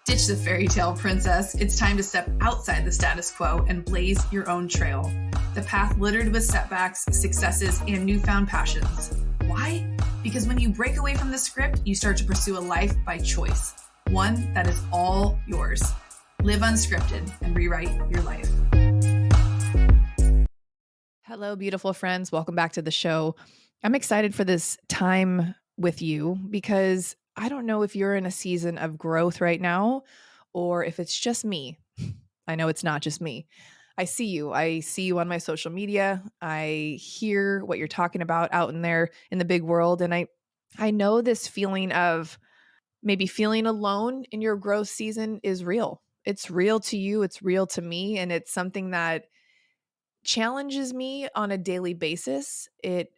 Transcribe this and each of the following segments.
Ditch the fairy tale, princess. It's time to step outside the status quo and blaze your own trail. The path littered with setbacks, successes, and newfound passions. Why? Because when you break away from the script, you start to pursue a life by choice. One that is all yours. Live unscripted and rewrite your life. Hello, beautiful friends. Welcome back to the show. I'm excited for this time with you because I don't know if you're in a season of growth right now or if it's just me. I know it's not just me. I see you. I see you on my social media. I hear what you're talking about out in there in the big world. And I know this feeling of maybe feeling alone in your growth season is real. It's real to you. It's real to me. And it's something that challenges me on a daily basis. It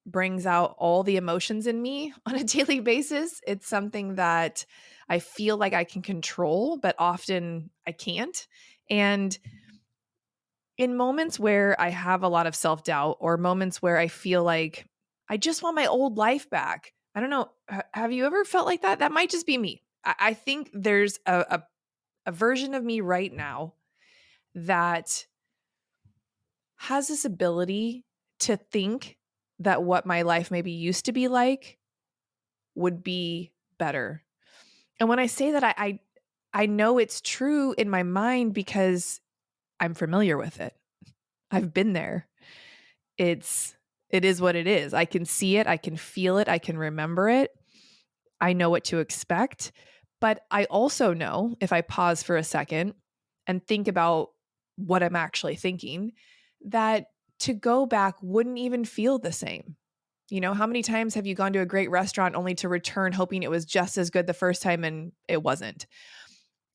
brings out all the emotions in me on a daily basis. It's something that I feel like I can control, but often I can't. And in moments where I have a lot of self-doubt or moments where I feel like I just want my old life back. I don't know. Have you ever felt like that? That might just be me. I think there's a version of me right now that has this ability to think that what my life maybe used to be like would be better. And when I say that, I know it's true in my mind because I'm familiar with it. I've been there. It is what it is. I can see it. I can feel it. I can remember it. I know what to expect. But I also know if I pause for a second and think about what I'm actually thinking, that to go back wouldn't even feel the same. You know, how many times have you gone to a great restaurant only to return hoping it was just as good the first time and it wasn't?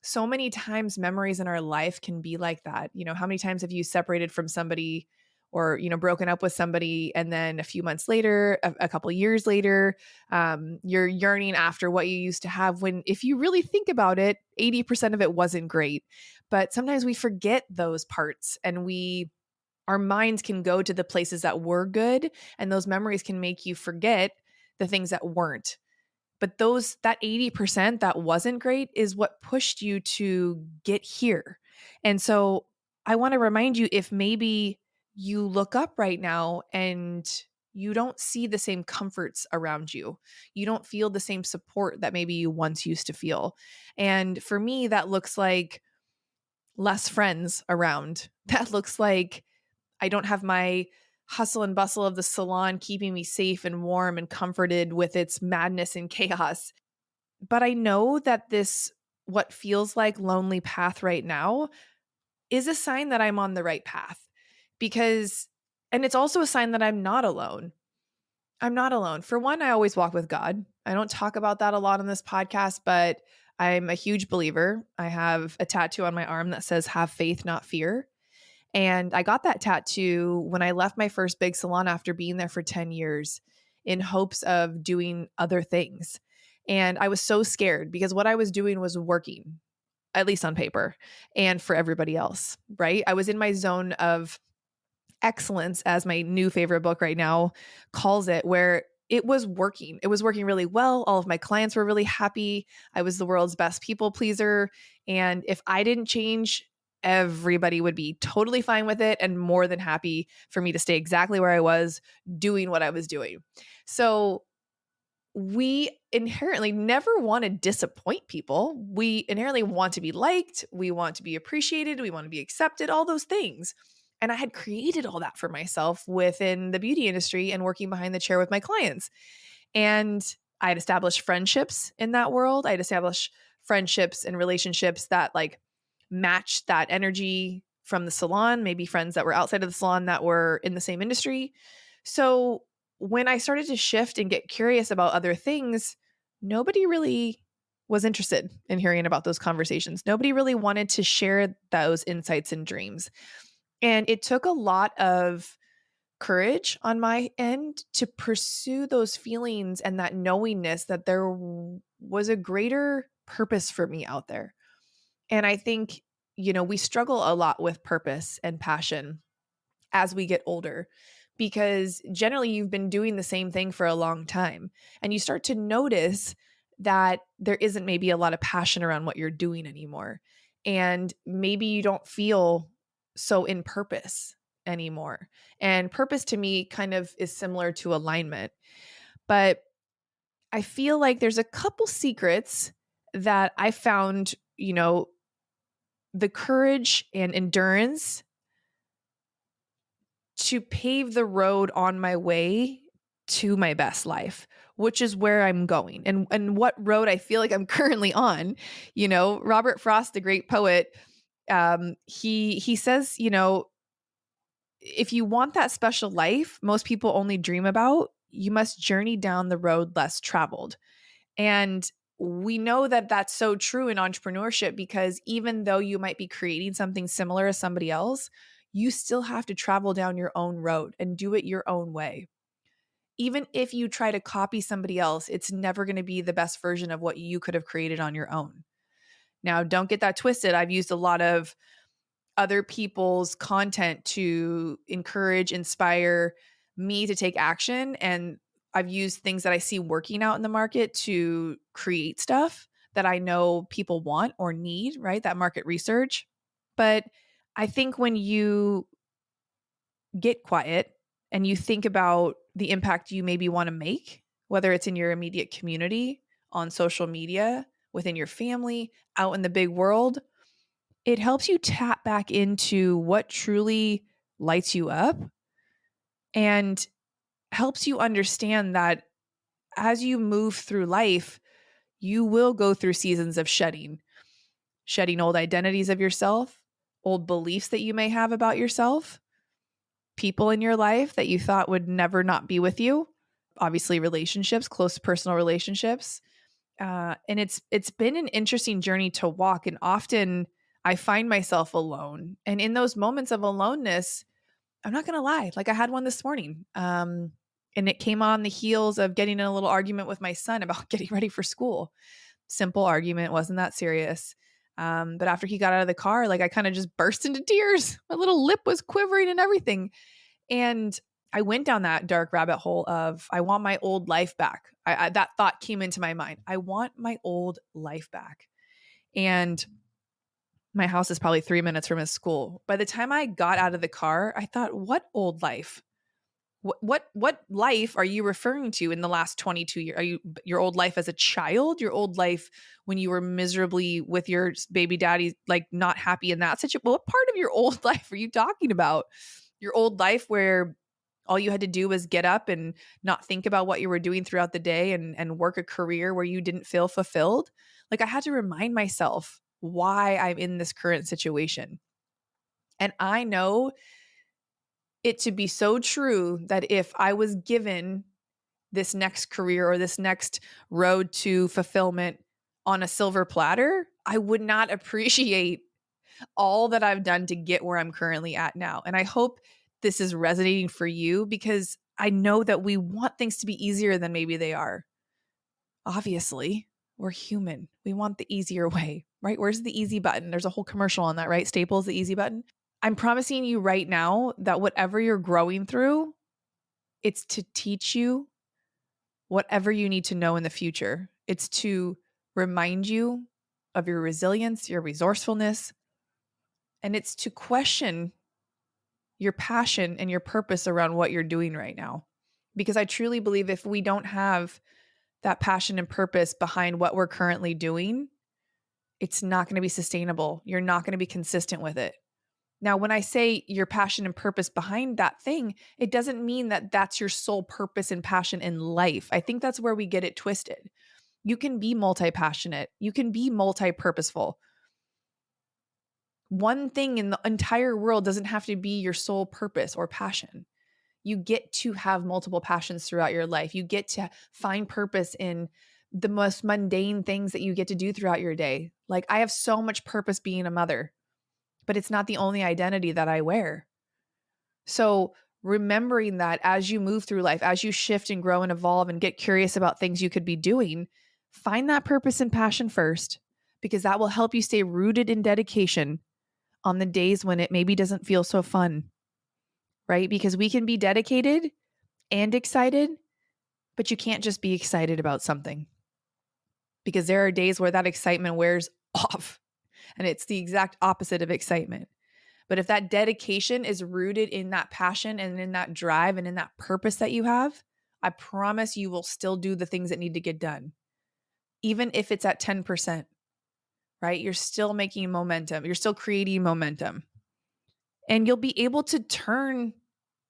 So many times memories in our life can be like that. You know, how many times have you separated from somebody or, you know, broken up with somebody and then a few months later, a couple of years later, you're yearning after what you used to have when, if you really think about it, 80% of it wasn't great. But sometimes we forget those parts and our minds can go to the places that were good, and those memories can make you forget the things that weren't. But that 80% that wasn't great is what pushed you to get here. And so I want to remind you, if maybe you look up right now and you don't see the same comforts around you, you don't feel the same support that maybe you once used to feel. And for me, that looks like less friends around. That looks like I don't have my hustle and bustle of the salon keeping me safe and warm and comforted with its madness and chaos. But I know that what feels like lonely path right now is a sign that I'm on the right path and it's also a sign that I'm not alone. I'm not alone. For one, I always walk with God. I don't talk about that a lot on this podcast, but I'm a huge believer. I have a tattoo on my arm that says, "Have faith, not fear." And I got that tattoo when I left my first big salon after being there for 10 years in hopes of doing other things. And I was so scared because what I was doing was working, at least on paper, and for everybody else, right? I was in my zone of excellence, as my new favorite book right now calls it, where it was working. It was working really well. All of my clients were really happy. I was the world's best people pleaser. And if I didn't change, everybody would be totally fine with it and more than happy for me to stay exactly where I was doing what I was doing. So we inherently never want to disappoint people. We inherently want to be liked. We want to be appreciated. We want to be accepted, all those things. And I had created all that for myself within the beauty industry and working behind the chair with my clients. And I had established friendships in that world. I had established friendships and relationships that matched that energy from the salon, maybe friends that were outside of the salon that were in the same industry. So when I started to shift and get curious about other things, nobody really was interested in hearing about those conversations. Nobody really wanted to share those insights and dreams. And it took a lot of courage on my end to pursue those feelings and that knowingness that there was a greater purpose for me out there. And I think, we struggle a lot with purpose and passion as we get older, because generally you've been doing the same thing for a long time and you start to notice that there isn't maybe a lot of passion around what you're doing anymore. And maybe you don't feel so in purpose anymore. And purpose to me kind of is similar to alignment. But I feel like there's a couple secrets that I found, the courage and endurance to pave the road on my way to my best life, which is where I'm going and what road I feel like I'm currently on. Robert Frost, the great poet, he says, if you want that special life most people only dream about, you must journey down the road less traveled. And we know that that's so true in entrepreneurship, because even though you might be creating something similar as somebody else, you still have to travel down your own road and do it your own way. Even if you try to copy somebody else, it's never going to be the best version of what you could have created on your own. Now, don't get that twisted. I've used a lot of other people's content to encourage, inspire me to take action. And I've used things that I see working out in the market to create stuff that I know people want or need, right? That market research. But I think when you get quiet and you think about the impact you maybe want to make, whether it's in your immediate community, on social media, within your family, out in the big world, it helps you tap back into what truly lights you up and helps you understand that as you move through life, you will go through seasons of shedding old identities of yourself, old beliefs that you may have about yourself, people in your life that you thought would never not be with you, obviously relationships, close personal relationships. And it's been an interesting journey to walk. And often I find myself alone. And in those moments of aloneness, I'm not going to lie, like I had one this morning. And it came on the heels of getting in a little argument with my son about getting ready for school. Simple argument, wasn't that serious. But after he got out of the car, like I kind of just burst into tears. My little lip was quivering and everything. And I went down that dark rabbit hole of, I want my old life back. That thought came into my mind. I want my old life back. And my house is probably 3 minutes from his school. By the time I got out of the car, I thought, what old life? What life are you referring to in the last 22 years? Are you your old life as a child? Your old life when you were miserably with your baby daddy, like not happy in that situation? What part of your old life are you talking about? Your old life where all you had to do was get up and not think about what you were doing throughout the day and work a career where you didn't feel fulfilled? Like I had to remind myself why I'm in this current situation. And I know it to be so true that if I was given this next career or this next road to fulfillment on a silver platter, I would not appreciate all that I've done to get where I'm currently at now. And I hope this is resonating for you, because I know that we want things to be easier than maybe they are. Obviously, we're human. We want the easier way, right? Where's the easy button? There's a whole commercial on that, right? Staples, the easy button. I'm promising you right now that whatever you're growing through, it's to teach you whatever you need to know in the future. It's to remind you of your resilience, your resourcefulness, and it's to question your passion and your purpose around what you're doing right now. Because I truly believe if we don't have that passion and purpose behind what we're currently doing, it's not going to be sustainable. You're not going to be consistent with it. Now, when I say your passion and purpose behind that thing, it doesn't mean that that's your sole purpose and passion in life. I think that's where we get it twisted. You can be multi-passionate. You can be multi-purposeful. One thing in the entire world doesn't have to be your sole purpose or passion. You get to have multiple passions throughout your life. You get to find purpose in the most mundane things that you get to do throughout your day. Like I have so much purpose being a mother, but it's not the only identity that I wear. So remembering that as you move through life, as you shift and grow and evolve and get curious about things you could be doing, find that purpose and passion first, because that will help you stay rooted in dedication on the days when it maybe doesn't feel so fun, right? Because we can be dedicated and excited, but you can't just be excited about something. because there are days where that excitement wears off and it's the exact opposite of excitement. But if that dedication is rooted in that passion and in that drive and in that purpose that you have, I promise you will still do the things that need to get done. Even if it's at 10%, right? You're still making momentum. You're still creating momentum. And you'll be able to turn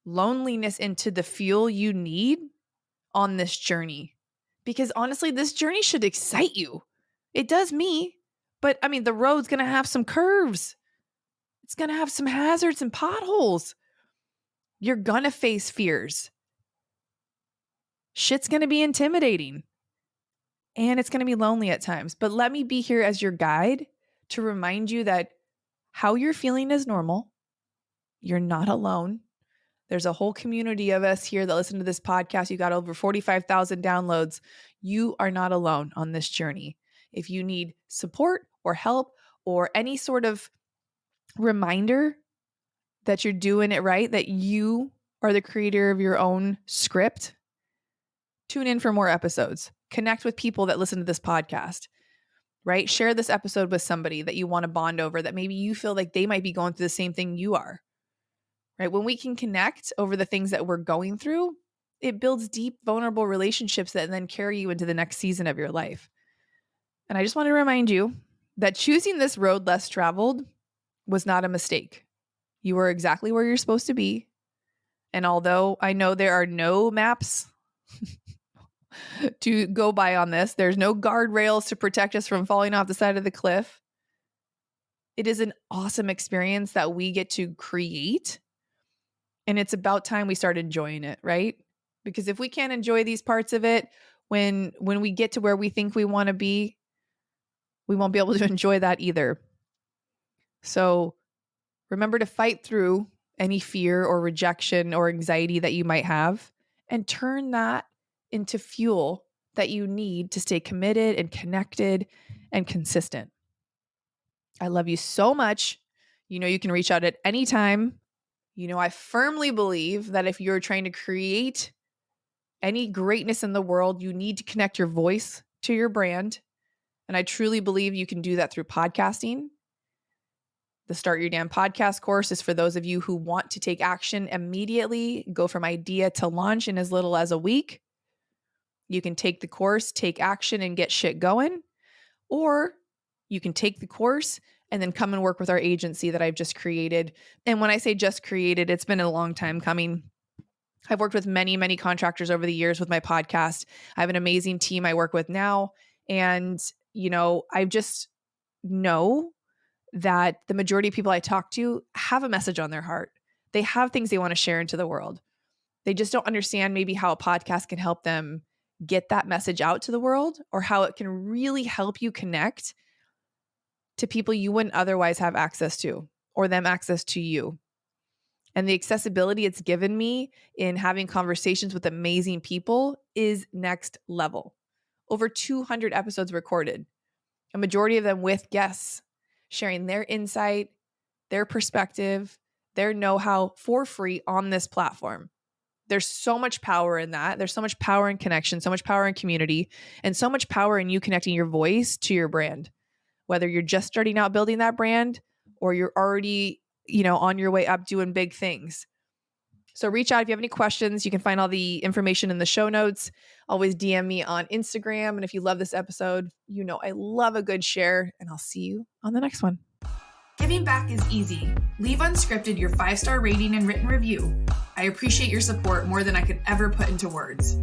loneliness into the fuel you need on this journey. Because honestly, this journey should excite you. It does me. But I mean, the road's going to have some curves. It's going to have some hazards and potholes. You're going to face fears. Shit's going to be intimidating. And it's going to be lonely at times. But let me be here as your guide to remind you that how you're feeling is normal. You're not alone. There's a whole community of us here that listen to this podcast. You got over 45,000 downloads. You are not alone on this journey. If you need support or help or any sort of reminder that you're doing it right, that you are the creator of your own script, tune in for more episodes. Connect with people that listen to this podcast, right? Share this episode with somebody that you want to bond over, that maybe you feel like they might be going through the same thing you are, right? When we can connect over the things that we're going through, it builds deep, vulnerable relationships that then carry you into the next season of your life. And I just want to remind you that choosing this road less traveled was not a mistake. You were exactly where you're supposed to be. And although I know there are no maps to go by on this, there's no guardrails to protect us from falling off the side of the cliff. It is an awesome experience that we get to create. And it's about time we start enjoying it, right? Because if we can't enjoy these parts of it, when we get to where we think we want to be, we won't be able to enjoy that either. So remember to fight through any fear or rejection or anxiety that you might have and turn that into fuel that you need to stay committed and connected and consistent. I love you so much. You know, you can reach out at any time. You know, I firmly believe that if you're trying to create any greatness in the world, you need to connect your voice to your brand. And I truly believe you can do that through podcasting. The Start Your Damn Podcast course is for those of you who want to take action immediately, go from idea to launch in as little as a week. You can take the course, take action, and get shit going. Or you can take the course and then come and work with our agency that I've just created. And when I say just created, it's been a long time coming. I've worked with many, many contractors over the years with my podcast. I have an amazing team I work with now. And, you know, I just know that the majority of people I talk to have a message on their heart. They have things they want to share into the world. They just don't understand maybe how a podcast can help them get that message out to the world, or how it can really help you connect to people you wouldn't otherwise have access to, or them access to you. And the accessibility it's given me in having conversations with amazing people is next level. Over 200 episodes recorded, a majority of them with guests, sharing their insight, their perspective, their know-how for free on this platform. There's so much power in that. There's so much power in connection, so much power in community, and so much power in you connecting your voice to your brand. Whether you're just starting out building that brand or you're already, you know, on your way up doing big things. So reach out if you have any questions. You can find all the information in the show notes. Always DM me on Instagram. And if you love this episode, you know I love a good share, and I'll see you on the next one. Giving back is easy. Leave Unscripted your 5-star rating and written review. I appreciate your support more than I could ever put into words.